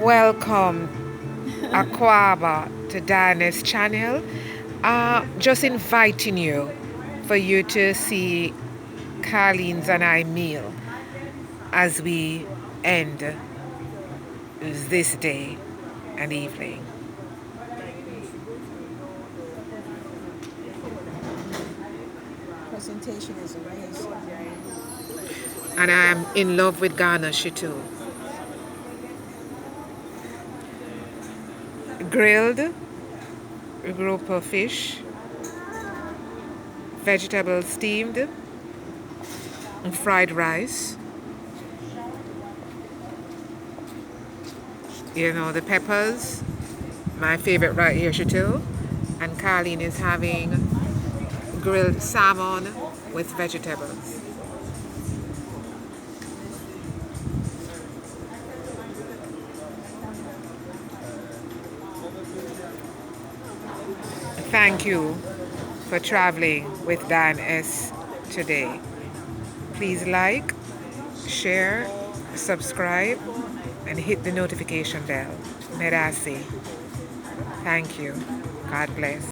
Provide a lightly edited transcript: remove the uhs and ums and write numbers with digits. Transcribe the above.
Welcome, Aquaba, to Diana's channel. Just inviting you for you to see Karleen's and I meal as we end this day and evening. Presentation is amazing. And I am in love with garnish too. Grilled grouper fish, vegetables steamed, and fried rice. You know, the peppers, my favorite right here too. And Karleen is having grilled salmon with vegetables. Thank you for traveling with Dan S today. Please like, share, subscribe, and hit the notification bell. Merasi. Thank you. God bless.